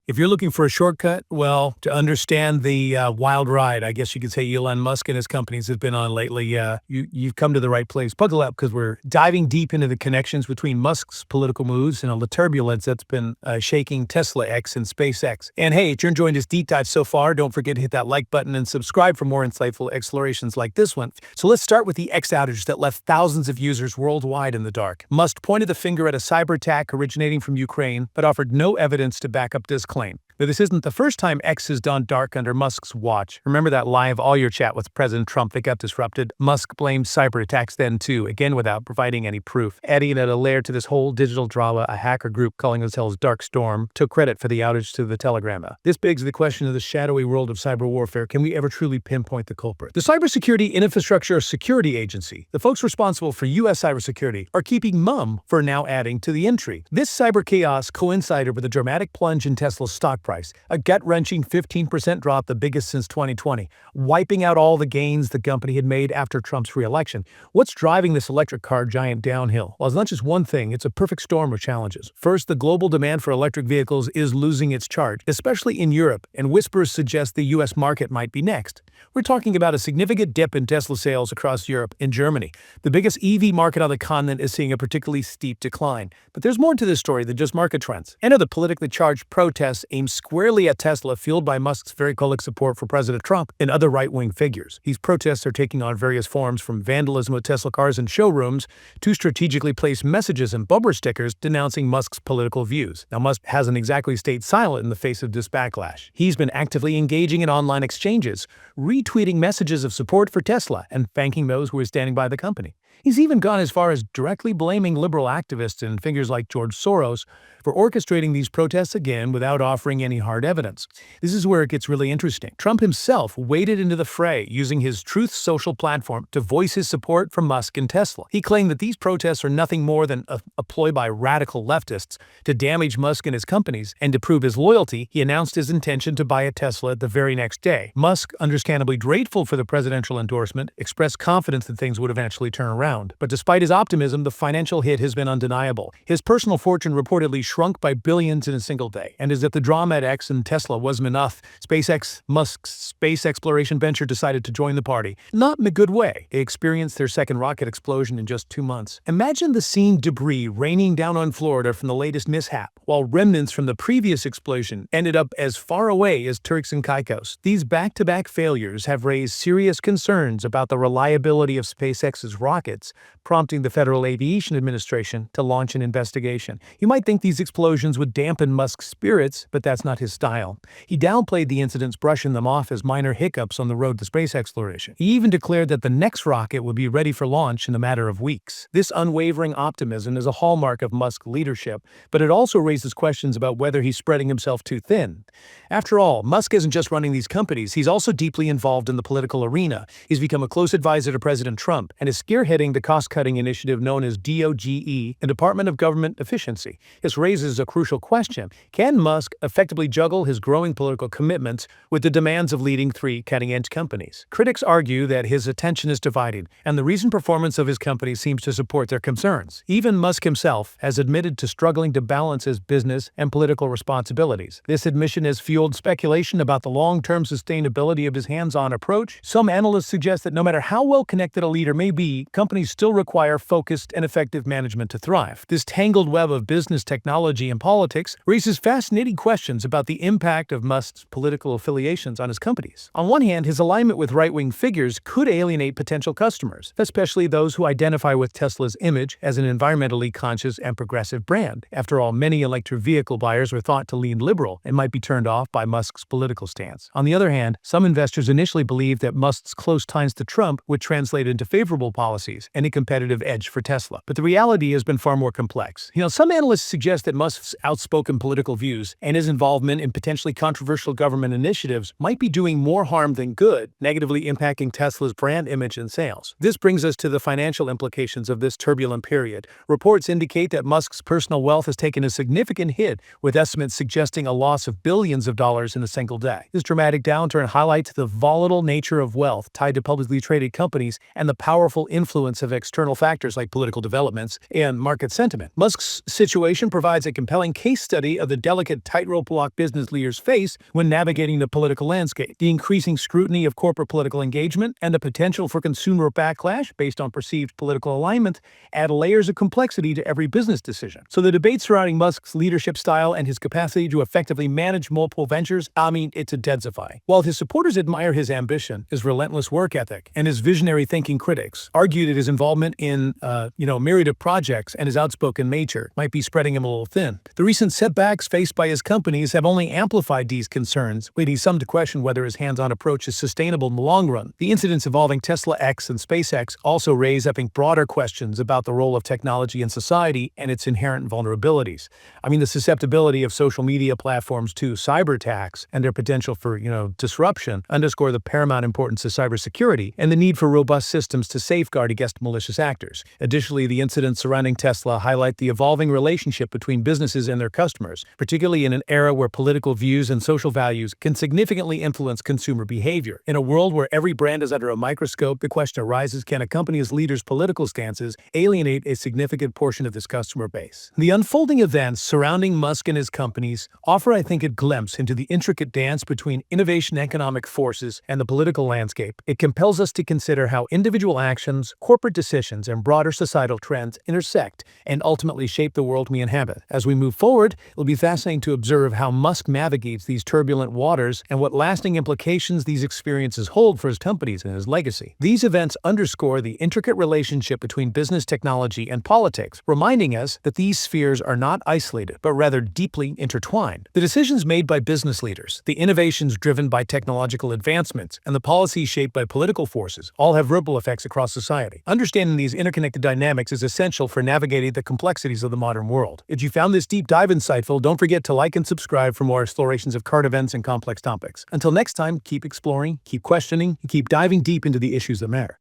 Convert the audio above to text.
If you're looking for a shortcut, well, to understand the wild ride, I guess you could say Elon Musk and his companies have been on lately, you've come to the right place. Buckle up because we're diving deep into the connections between Musk's political moves and all the turbulence that's been shaking Tesla X and SpaceX. And hey, if you're enjoying this deep dive so far, don't forget to hit that like button and subscribe for more insightful explorations like this one. So let's start with the X outage that left thousands of users worldwide in the dark. Musk pointed the finger at a cyber attack originating from Ukraine, but offered no evidence to back up this claim. But this isn't the first time X has gone dark under Musk's watch. Remember that live all-year chat with President Trump that got disrupted? Musk blamed cyber attacks then too, again without providing any proof. Adding a layer to this whole digital drama, a hacker group calling themselves Dark Storm took credit for the outage to the Telegram. This begs the question of the shadowy world of cyber warfare. Can we ever truly pinpoint the culprit? The Cybersecurity Infrastructure Security Agency, the folks responsible for U.S. cybersecurity, are keeping mum for now adding to the intrigue. This cyber chaos coincided with a dramatic plunge in Tesla's stock price, a gut-wrenching 15% drop, the biggest since 2020, wiping out all the gains the company had made after Trump's re-election. What's driving this electric car giant downhill? Well, it's not just one thing, it's a perfect storm of challenges. First, the global demand for electric vehicles is losing its charge, especially in Europe, and whispers suggest the U.S. market might be next. We're talking about a significant dip in Tesla sales across Europe and Germany. The biggest EV market on the continent is seeing a particularly steep decline. But there's more to this story than just market trends. Enter the politically charged protests aimed squarely at Tesla, fueled by Musk's very public support for President Trump and other right-wing figures. These protests are taking on various forms, from vandalism of Tesla cars in showrooms to strategically placed messages and bumper stickers denouncing Musk's political views. Now, Musk hasn't exactly stayed silent in the face of this backlash. He's been actively engaging in online exchanges, retweeting messages of support for Tesla and thanking those who are standing by the company. He's even gone as far as directly blaming liberal activists and figures like George Soros for orchestrating these protests, again without offering any hard evidence. This is where it gets really interesting. Trump himself waded into the fray, using his Truth Social platform to voice his support for Musk and Tesla. He claimed that these protests are nothing more than a ploy by radical leftists to damage Musk and his companies, and to prove his loyalty, he announced his intention to buy a Tesla the very next day. Musk, understandably grateful for the presidential endorsement, expressed confidence that things would eventually turn around. But despite his optimism, the financial hit has been undeniable. His personal fortune reportedly shrunk by billions in a single day. And as if the drama at X and Tesla wasn't enough, Musk's space exploration venture decided to join the party. Not in a good way. They experienced their second rocket explosion in just 2 months. Imagine the scene: debris raining down on Florida from the latest mishap, while remnants from the previous explosion ended up as far away as Turks and Caicos. These back-to-back failures have raised serious concerns about the reliability of SpaceX's rockets, prompting the Federal Aviation Administration to launch an investigation. You might think these explosions would dampen Musk's spirits, but that's not his style. He downplayed the incidents, brushing them off as minor hiccups on the road to space exploration. He even declared that the next rocket would be ready for launch in a matter of weeks. This unwavering optimism is a hallmark of Musk's leadership, but it also raises questions about whether he's spreading himself too thin. After all, Musk isn't just running these companies, he's also deeply involved in the political arena. He's become a close advisor to President Trump and is spearheading the cost-cutting initiative known as DOGE, the Department of Government Efficiency. This raises a crucial question: can Musk effectively juggle his growing political commitments with the demands of leading three cutting-edge companies? Critics argue that his attention is divided, and the recent performance of his company seems to support their concerns. Even Musk himself has admitted to struggling to balance his business and political responsibilities. This admission has fueled speculation about the long-term sustainability of his hands-on approach. Some analysts suggest that no matter how well-connected a leader may be, companies still require focused and effective management to thrive. This tangled web of business, technology, and politics raises fascinating questions about the impact of Musk's political affiliations on his companies. On one hand, his alignment with right-wing figures could alienate potential customers, especially those who identify with Tesla's image as an environmentally conscious and progressive brand. After all, many electric vehicle buyers are thought to lean liberal and might be turned off by Musk's political stance. On the other hand, some investors initially believed that Musk's close ties to Trump would translate into favorable policies and a competitive edge for Tesla. But the reality has been far more complex. Some analysts suggest that Musk's outspoken political views and his involvement in potentially controversial government initiatives might be doing more harm than good, negatively impacting Tesla's brand image and sales. This brings us to the financial implications of this turbulent period. Reports indicate that Musk's personal wealth has taken a significant hit, with estimates suggesting a loss of billions of dollars in a single day. This dramatic downturn highlights the volatile nature of wealth tied to publicly traded companies and the powerful influence influence of external factors like political developments and market sentiment. Musk's situation provides a compelling case study of the delicate tightrope walk business leaders face when navigating the political landscape. The increasing scrutiny of corporate political engagement and the potential for consumer backlash based on perceived political alignment add layers of complexity to every business decision. So the debate surrounding Musk's leadership style and his capacity to effectively manage multiple ventures, it's intensifying. While his supporters admire his ambition, his relentless work ethic, and his visionary thinking, critics argue that his involvement in, myriad of projects and his outspoken nature might be spreading him a little thin. The recent setbacks faced by his companies have only amplified these concerns, leading some to question whether his hands-on approach is sustainable in the long run. The incidents involving Tesla X and SpaceX also raise, broader questions about the role of technology in society and its inherent vulnerabilities. The susceptibility of social media platforms to cyberattacks and their potential for, disruption underscore the paramount importance of cybersecurity and the need for robust systems to safeguard against malicious actors. Additionally, the incidents surrounding Tesla highlight the evolving relationship between businesses and their customers, particularly in an era where political views and social values can significantly influence consumer behavior. In a world where every brand is under a microscope, the question arises, can a company's leaders' political stances alienate a significant portion of this customer base? The unfolding events surrounding Musk and his companies offer, a glimpse into the intricate dance between innovation economic forces and the political landscape. It compels us to consider how individual actions, corporate decisions, and broader societal trends intersect and ultimately shape the world we inhabit. As we move forward, it'll be fascinating to observe how Musk navigates these turbulent waters and what lasting implications these experiences hold for his companies and his legacy. These events underscore the intricate relationship between business, technology, and politics, reminding us that these spheres are not isolated, but rather deeply intertwined. The decisions made by business leaders, the innovations driven by technological advancements, and the policies shaped by political forces all have ripple effects across society. Understanding these interconnected dynamics is essential for navigating the complexities of the modern world. If you found this deep dive insightful, don't forget to like and subscribe for more explorations of current events and complex topics. Until next time, keep exploring, keep questioning, and keep diving deep into the issues that matter.